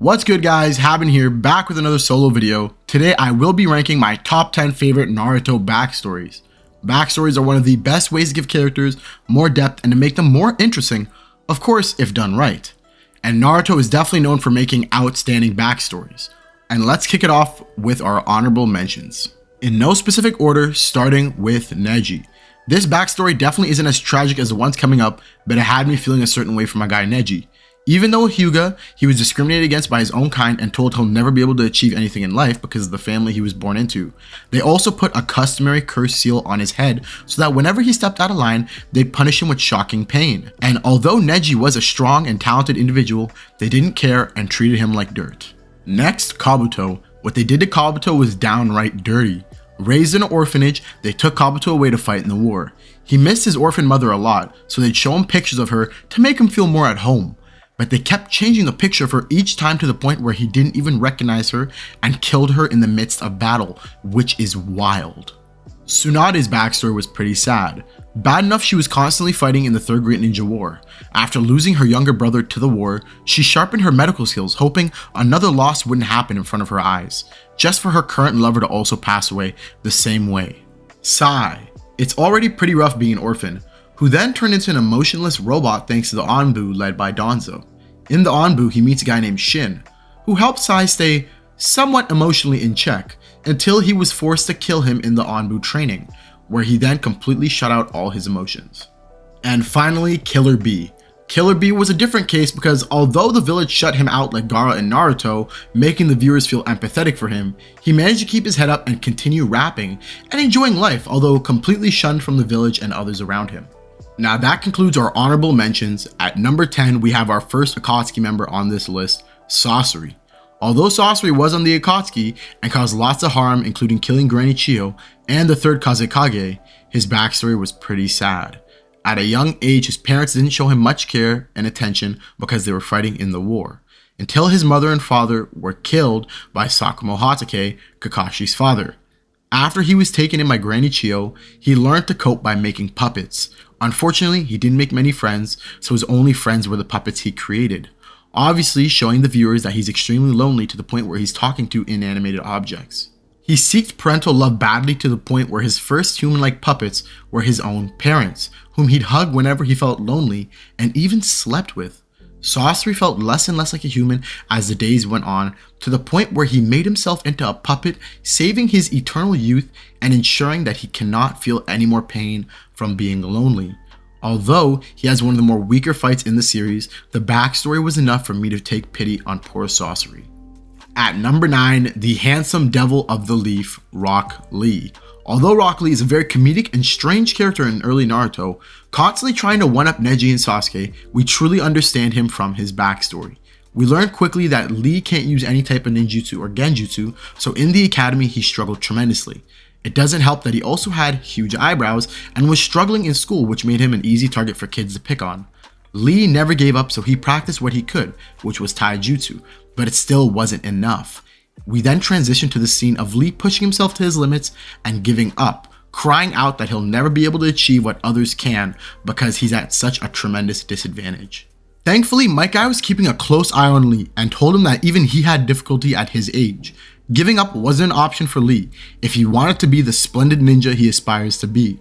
What's good guys, Haben here, back with another solo video. Today I will be ranking my top 10 favorite Naruto backstories. Backstories are one of the best ways to give characters more depth and to make them more interesting, of course if done right. And Naruto is definitely known for making outstanding backstories. And let's kick it off with our honorable mentions. In no specific order, starting with Neji. This backstory definitely isn't as tragic as the ones coming up, but it had me feeling a certain way for my guy Neji. Even though Hyuga, he was discriminated against by his own kind and told he'll never be able to achieve anything in life because of the family he was born into. They also put a customary curse seal on his head so that whenever he stepped out of line, they'd punish him with shocking pain. And although Neji was a strong and talented individual, they didn't care and treated him like dirt. Next, Kabuto. What they did to Kabuto was downright dirty. Raised in an orphanage, they took Kabuto away to fight in the war. He missed his orphan mother a lot, so they'd show him pictures of her to make him feel more at home. But they kept changing the picture of her each time to the point where he didn't even recognize her and killed her in the midst of battle, which is wild. Tsunade's backstory was pretty sad. Bad enough she was constantly fighting in the Third Great Ninja War. After losing her younger brother to the war, she sharpened her medical skills, hoping another loss wouldn't happen in front of her eyes, just for her current lover to also pass away the same way. Sai. It's already pretty rough being an orphan, who then turned into an emotionless robot thanks to the Anbu led by Danzo. In the Anbu, he meets a guy named Shin, who helped Sai stay somewhat emotionally in check until he was forced to kill him in the Anbu training, where he then completely shut out all his emotions. And finally, Killer B. Killer B was a different case because although the village shut him out like Gaara and Naruto, making the viewers feel empathetic for him, he managed to keep his head up and continue rapping and enjoying life, although completely shunned from the village and others around him. Now that concludes our honorable mentions. At number 10, we have our first Akatsuki member on this list, Sasori. Although Sasori was on the Akatsuki and caused lots of harm, including killing Granny Chiyo and the third Kazekage, his backstory was pretty sad. At a young age, his parents didn't show him much care and attention because they were fighting in the war, until his mother and father were killed by Sakumo Hatake, Kakashi's father. After he was taken in by Granny Chiyo, he learned to cope by making puppets. Unfortunately, he didn't make many friends, so his only friends were the puppets he created, obviously showing the viewers that he's extremely lonely to the point where he's talking to inanimated objects. He seeked parental love badly to the point where his first human-like puppets were his own parents, whom he'd hug whenever he felt lonely and even slept with. Sasori felt less and less like a human as the days went on, to the point where he made himself into a puppet, saving his eternal youth and ensuring that he cannot feel any more pain from being lonely. Although he has one of the more weaker fights in the series, the backstory was enough for me to take pity on poor Sasori. At number 9, the handsome devil of the leaf, Rock Lee. Although Rock Lee is a very comedic and strange character in early Naruto, constantly trying to one-up Neji and Sasuke, we truly understand him from his backstory. We learn quickly that Lee can't use any type of ninjutsu or genjutsu, so in the academy he struggled tremendously. It doesn't help that he also had huge eyebrows and was struggling in school, which made him an easy target for kids to pick on. Lee never gave up, so he practiced what he could, which was taijutsu, but it still wasn't enough. We then transition to the scene of Lee pushing himself to his limits and giving up, crying out that he'll never be able to achieve what others can because he's at such a tremendous disadvantage. Thankfully, my guy was keeping a close eye on Lee and told him that even he had difficulty at his age. Giving up wasn't an option for Lee if he wanted to be the splendid ninja he aspires to be.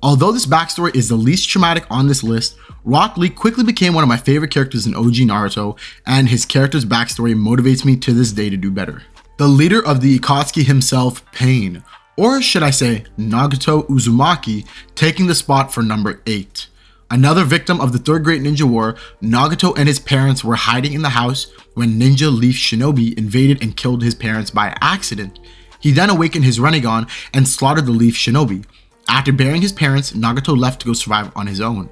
Although this backstory is the least traumatic on this list, Rock Lee quickly became one of my favorite characters in OG Naruto, and his character's backstory motivates me to this day to do better. The leader of the Akatsuki himself, Pain, or should I say Nagato Uzumaki, taking the spot for number 8. Another victim of the Third Great Ninja War, Nagato and his parents were hiding in the house when Ninja Leaf Shinobi invaded and killed his parents by accident. He then awakened his Rinnegan and slaughtered the Leaf Shinobi. After burying his parents, Nagato left to go survive on his own.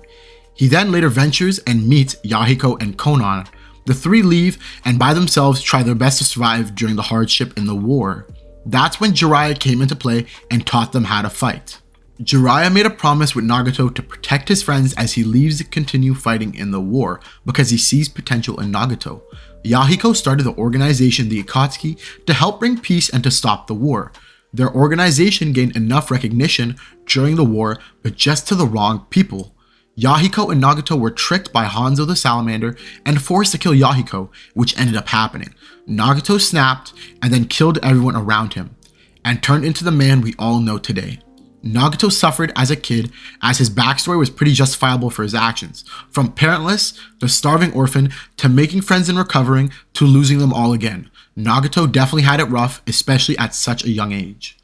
He then later ventures and meets Yahiko and Konan. The three leave and by themselves try their best to survive during the hardship in the war. That's when Jiraiya came into play and taught them how to fight. Jiraiya made a promise with Nagato to protect his friends as he leaves to continue fighting in the war because he sees potential in Nagato. Yahiko started the organization the Akatsuki to help bring peace and to stop the war. Their organization gained enough recognition during the war, but just to the wrong people. Yahiko and Nagato were tricked by Hanzo the Salamander and forced to kill Yahiko, which ended up happening. Nagato snapped and then killed everyone around him, and turned into the man we all know today. Nagato suffered as a kid, as his backstory was pretty justifiable for his actions, from parentless to starving orphan to making friends and recovering to losing them all again. Nagato definitely had it rough, especially at such a young age.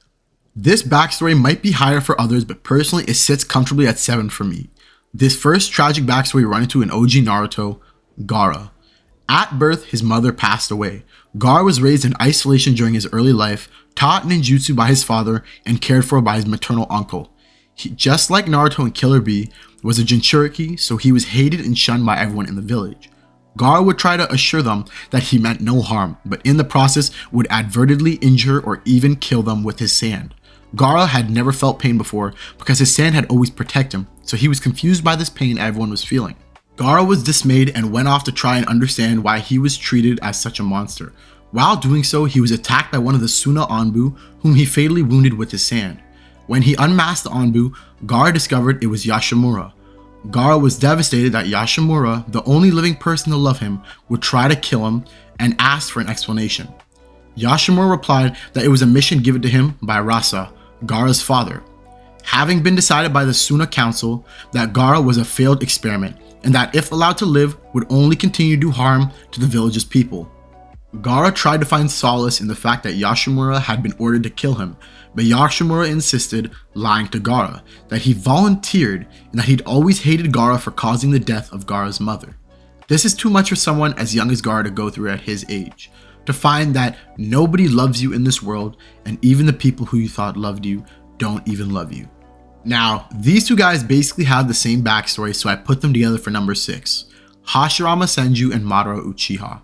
This backstory might be higher for others, but personally it sits comfortably at 7 for me. This first tragic backstory we run into in OG Naruto, Gaara. At birth, his mother passed away. Gaara was raised in isolation during his early life, taught ninjutsu by his father, and cared for by his maternal uncle. He, just like Naruto and Killer Bee, was a Jinchuriki, so he was hated and shunned by everyone in the village. Gaara would try to assure them that he meant no harm, but in the process would advertently injure or even kill them with his sand. Gaara had never felt pain before because his sand had always protected him, so he was confused by this pain everyone was feeling. Gaara was dismayed and went off to try and understand why he was treated as such a monster. While doing so, he was attacked by one of the Suna Anbu, whom he fatally wounded with his sand. When he unmasked the Anbu, Gaara discovered it was Yashimura. Gaara was devastated that Yashimura, the only living person to love him, would try to kill him and asked for an explanation. Yashimura replied that it was a mission given to him by Rasa, Gaara's father, having been decided by the Suna Council that Gaara was a failed experiment and that if allowed to live would only continue to do harm to the village's people. Gaara tried to find solace in the fact that Yashimura had been ordered to kill him, but Yashimura insisted, lying to Gaara, that he volunteered and that he'd always hated Gaara for causing the death of Gaara's mother. This is too much for someone as young as Gaara to go through at his age. To find that nobody loves you in this world, and even the people who you thought loved you don't even love you. Now, these two guys basically have the same backstory, so I put them together for number 6. Hashirama Senju and Madara Uchiha.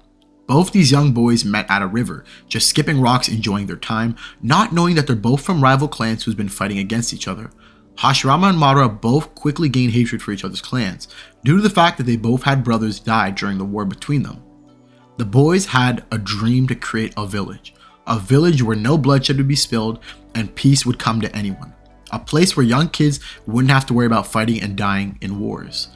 Both these young boys met at a river, just skipping rocks, enjoying their time, not knowing that they're both from rival clans who's been fighting against each other. Hashirama and Madara both quickly gained hatred for each other's clans, due to the fact that they both had brothers die during the war between them. The boys had a dream to create a village where no bloodshed would be spilled and peace would come to anyone. A place where young kids wouldn't have to worry about fighting and dying in wars.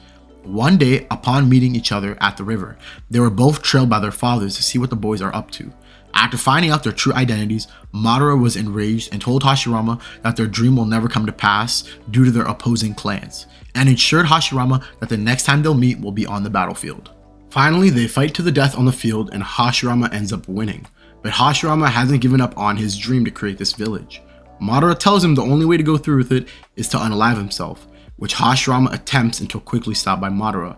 One day, upon meeting each other at the river, they were both trailed by their fathers to see what the boys are up to. After finding out their true identities, Madara was enraged and told Hashirama that their dream will never come to pass due to their opposing clans, and assured Hashirama that the next time they'll meet will be on the battlefield. Finally, they fight to the death on the field and Hashirama ends up winning, but Hashirama hasn't given up on his dream to create this village. Madara tells him the only way to go through with it is to unalive himself, which Hashirama attempts until quickly stopped by Madara.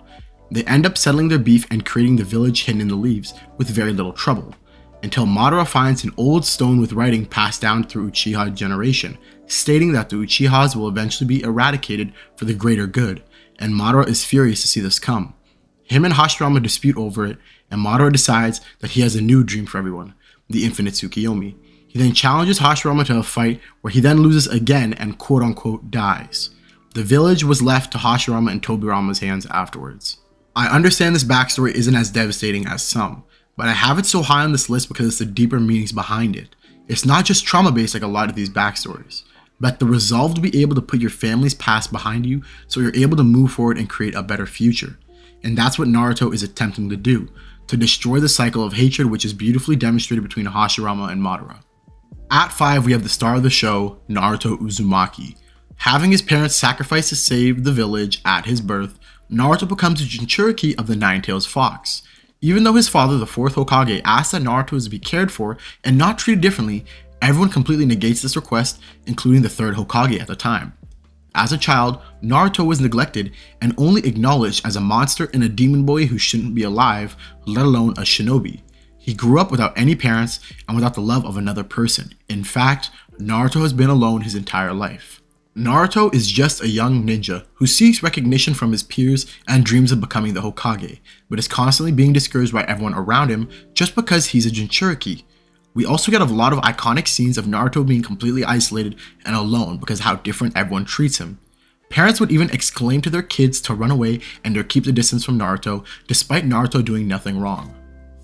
They end up settling their beef and creating the village hidden in the leaves with very little trouble, until Madara finds an old stone with writing passed down through Uchiha generation, stating that the Uchihas will eventually be eradicated for the greater good, and Madara is furious to see this come. Him and Hashirama dispute over it, and Madara decides that he has a new dream for everyone, the infinite Tsukiyomi. He then challenges Hashirama to a fight where he then loses again and quote-unquote dies. The village was left to Hashirama and Tobirama's hands afterwards. I understand this backstory isn't as devastating as some, but I have it so high on this list because it's the deeper meanings behind it. It's not just trauma-based like a lot of these backstories, but the resolve to be able to put your family's past behind you so you're able to move forward and create a better future. And that's what Naruto is attempting to do, to destroy the cycle of hatred which is beautifully demonstrated between Hashirama and Madara. At 5, we have the star of the show, Naruto Uzumaki. Having his parents sacrifice to save the village at his birth, Naruto becomes a Jinchuriki of the Nine-Tails Fox. Even though his father, the 4th Hokage, asks that Naruto is to be cared for and not treated differently, everyone completely negates this request, including the 3rd Hokage at the time. As a child, Naruto was neglected and only acknowledged as a monster and a demon boy who shouldn't be alive, let alone a shinobi. He grew up without any parents and without the love of another person. In fact, Naruto has been alone his entire life. Naruto is just a young ninja who seeks recognition from his peers and dreams of becoming the Hokage, but is constantly being discouraged by everyone around him just because he's a Jinchuriki. We also get a lot of iconic scenes of Naruto being completely isolated and alone because of how different everyone treats him. Parents would even exclaim to their kids to run away and to keep the distance from Naruto, despite Naruto doing nothing wrong.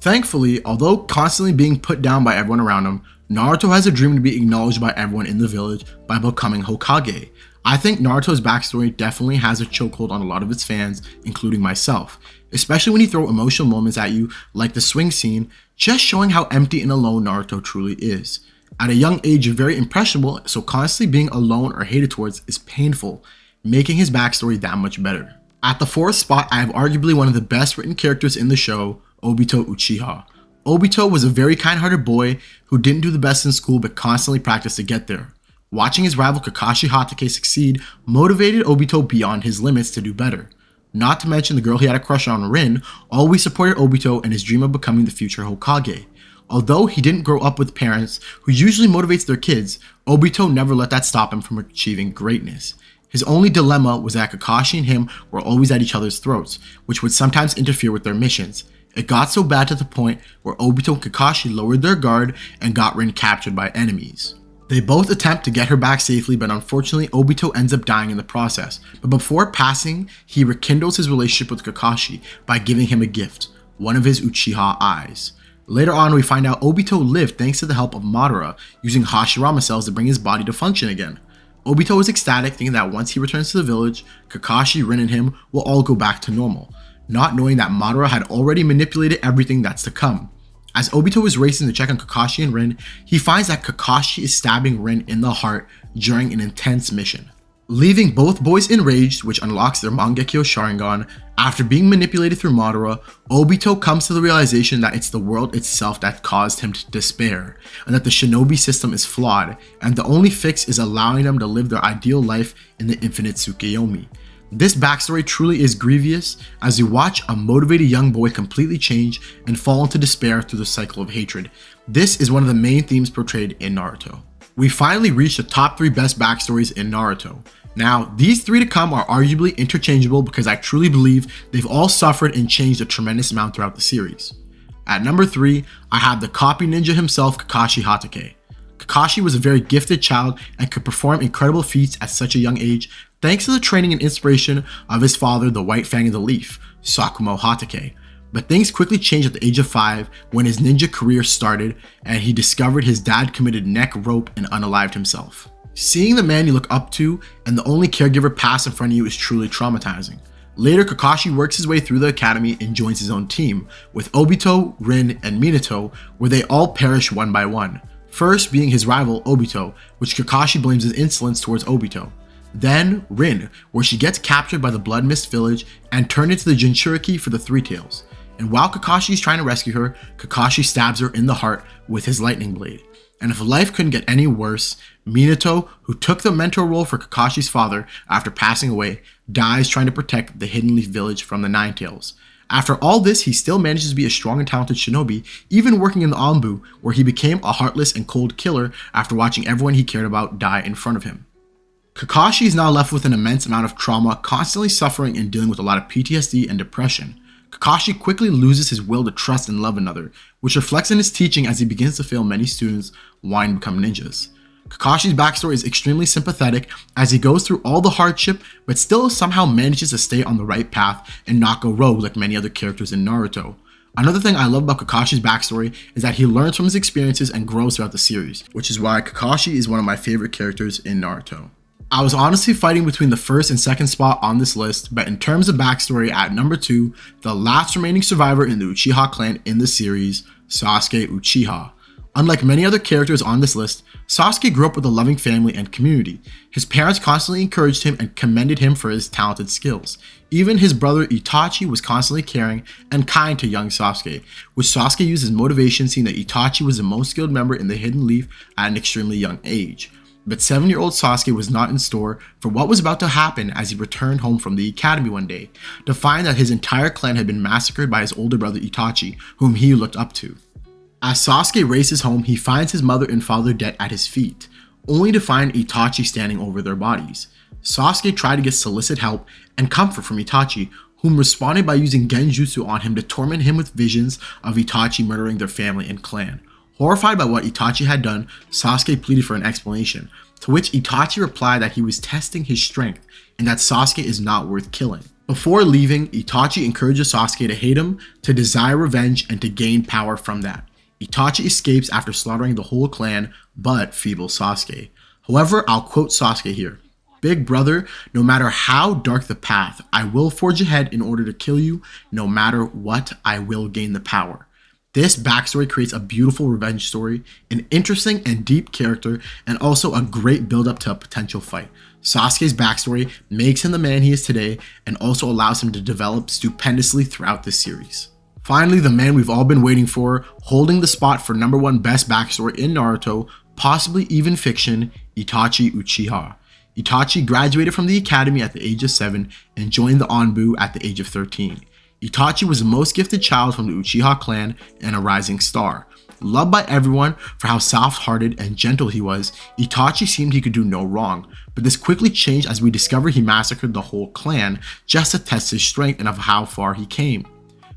Thankfully, although constantly being put down by everyone around him, Naruto has a dream to be acknowledged by everyone in the village by becoming Hokage, I think Naruto's backstory definitely has a chokehold on a lot of its fans, including myself, especially when you throw emotional moments at you like the swing scene, just showing how empty and alone Naruto truly is. At a young age, you're very impressionable, so constantly being alone or hated towards is painful, making his backstory that much better. At the fourth spot, I have arguably one of the best written characters in the show, Obito Uchiha. Obito was a very kind-hearted boy who didn't do the best in school but constantly practiced to get there. Watching his rival Kakashi Hatake succeed motivated Obito beyond his limits to do better. Not to mention the girl he had a crush on, Rin, always supported Obito in his dream of becoming the future Hokage. Although he didn't grow up with parents who usually motivates their kids, Obito never let that stop him from achieving greatness. His only dilemma was that Kakashi and him were always at each other's throats, which would sometimes interfere with their missions. It got so bad to the point where Obito and Kakashi lowered their guard and got Rin captured by enemies. They both attempt to get her back safely, but unfortunately Obito ends up dying in the process. But before passing, he rekindles his relationship with Kakashi by giving him a gift, one of his Uchiha eyes. Later on, we find out Obito lived thanks to the help of Madara, using Hashirama cells to bring his body to function again. Obito is ecstatic, thinking that once he returns to the village, Kakashi, Rin, and him will all go back to normal, not knowing that Madara had already manipulated everything that's to come. As Obito is racing to check on Kakashi and Rin, he finds that Kakashi is stabbing Rin in the heart during an intense mission, leaving both boys enraged, which unlocks their Mangekyo Sharingan. After being manipulated through Madara, Obito comes to the realization that it's the world itself that caused him to despair, and that the shinobi system is flawed, and the only fix is allowing them to live their ideal life in the infinite Tsukiyomi. This backstory truly is grievous as you watch a motivated young boy completely change and fall into despair through the cycle of hatred. This is one of the main themes portrayed in Naruto. We finally reached the top 3 best backstories in Naruto. Now, these 3 to come are arguably interchangeable because I truly believe they've all suffered and changed a tremendous amount throughout the series. At number 3, I have the copy ninja himself, Kakashi Hatake. Kakashi was a very gifted child and could perform incredible feats at such a young age thanks to the training and inspiration of his father, the White Fang of the Leaf, Sakumo Hatake. But things quickly changed at the age of 5 when his ninja career started and he discovered his dad committed neck rope and unalived himself. Seeing the man you look up to and the only caregiver pass in front of you is truly traumatizing. Later, Kakashi works his way through the academy and joins his own team, with Obito, Rin, and Minato, where they all perish one by one. First being his rival, Obito, which Kakashi blames his insolence towards Obito. Then Rin, where she gets captured by the Blood Mist village and turned into the Jinchuriki for the Three Tails. And while Kakashi is trying to rescue her, Kakashi stabs her in the heart with his lightning blade. And if life couldn't get any worse, Minato, who took the mentor role for Kakashi's father after passing away, dies trying to protect the Hidden Leaf village from the Nine Tails. After all this, he still manages to be a strong and talented shinobi, even working in the Anbu, where he became a heartless and cold killer after watching everyone he cared about die in front of him. Kakashi is now left with an immense amount of trauma, constantly suffering and dealing with a lot of PTSD and depression. Kakashi quickly loses his will to trust and love another, which reflects in his teaching as he begins to fail many students wanting to become ninjas. Kakashi's backstory is extremely sympathetic as he goes through all the hardship but still somehow manages to stay on the right path and not go rogue like many other characters in Naruto. Another thing I love about Kakashi's backstory is that he learns from his experiences and grows throughout the series, which is why Kakashi is one of my favorite characters in Naruto. I was honestly fighting between the first and second spot on this list, but in terms of backstory, at number 2, the last remaining survivor in the Uchiha clan in the series, Sasuke Uchiha. Unlike many other characters on this list, Sasuke grew up with a loving family and community. His parents constantly encouraged him and commended him for his talented skills. Even his brother Itachi was constantly caring and kind to young Sasuke, which Sasuke used as motivation, seeing that Itachi was the most skilled member in the Hidden Leaf at an extremely young age. But 7-year-old Sasuke was not in store for what was about to happen as he returned home from the academy one day, to find that his entire clan had been massacred by his older brother Itachi, whom he looked up to. As Sasuke races home, he finds his mother and father dead at his feet, only to find Itachi standing over their bodies. Sasuke tried to get solicit help and comfort from Itachi, whom responded by using genjutsu on him to torment him with visions of Itachi murdering their family and clan. Horrified by what Itachi had done, Sasuke pleaded for an explanation, to which Itachi replied that he was testing his strength and that Sasuke is not worth killing. Before leaving, Itachi encourages Sasuke to hate him, to desire revenge, and to gain power from that. Itachi escapes after slaughtering the whole clan, but feebles Sasuke. However, I'll quote Sasuke here. Big brother, no matter how dark the path, I will forge ahead in order to kill you. No matter what, I will gain the power. This backstory creates a beautiful revenge story, an interesting and deep character, and also a great build-up to a potential fight. Sasuke's backstory makes him the man he is today and also allows him to develop stupendously throughout this series. Finally, the man we've all been waiting for, holding the spot for #1 best backstory in Naruto, possibly even fiction, Itachi Uchiha. Itachi graduated from the academy at the age of 7 and joined the Anbu at the age of 13. Itachi was the most gifted child from the Uchiha clan and a rising star. Loved by everyone for how soft-hearted and gentle he was, Itachi seemed he could do no wrong, but this quickly changed as we discover he massacred the whole clan just to test his strength and of how far he came.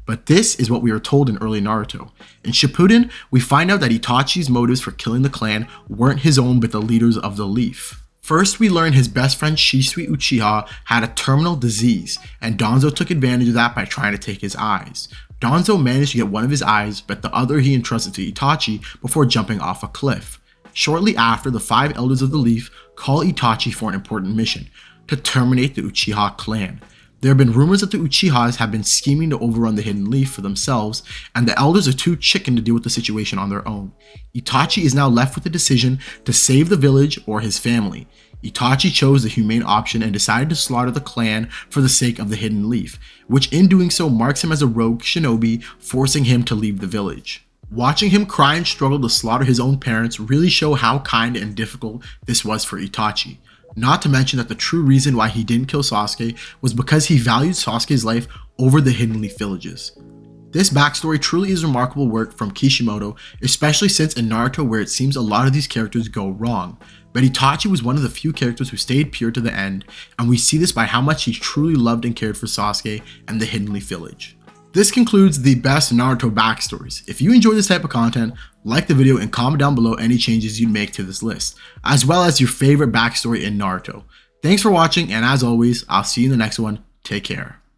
But this is what we are told in early Naruto. In Shippuden, we find out that Itachi's motives for killing the clan weren't his own but the leaders of the Leaf. First, we learn his best friend Shisui Uchiha had a terminal disease, and Danzo took advantage of that by trying to take his eyes. Danzo managed to get one of his eyes, but the other he entrusted to Itachi before jumping off a cliff. Shortly after, the 5 elders of the Leaf call Itachi for an important mission, to terminate the Uchiha clan. There have been rumors that the Uchihas have been scheming to overrun the Hidden Leaf for themselves, and the elders are too chicken to deal with the situation on their own. Itachi is now left with the decision to save the village or his family. Itachi chose the humane option and decided to slaughter the clan for the sake of the Hidden Leaf, which in doing so marks him as a rogue shinobi, forcing him to leave the village. Watching him cry and struggle to slaughter his own parents really show how kind and difficult this was for Itachi. Not to mention that the true reason why he didn't kill Sasuke was because he valued Sasuke's life over the Hidden Leaf villages. This backstory truly is remarkable work from Kishimoto, especially since in Naruto where it seems a lot of these characters go wrong. But Itachi was one of the few characters who stayed pure to the end, and we see this by how much he truly loved and cared for Sasuke and the Hidden Leaf village. This concludes the best Naruto backstories. If you enjoy this type of content, like the video and comment down below any changes you'd make to this list, as well as your favorite backstory in Naruto. Thanks for watching, and as always, I'll see you in the next one. Take care.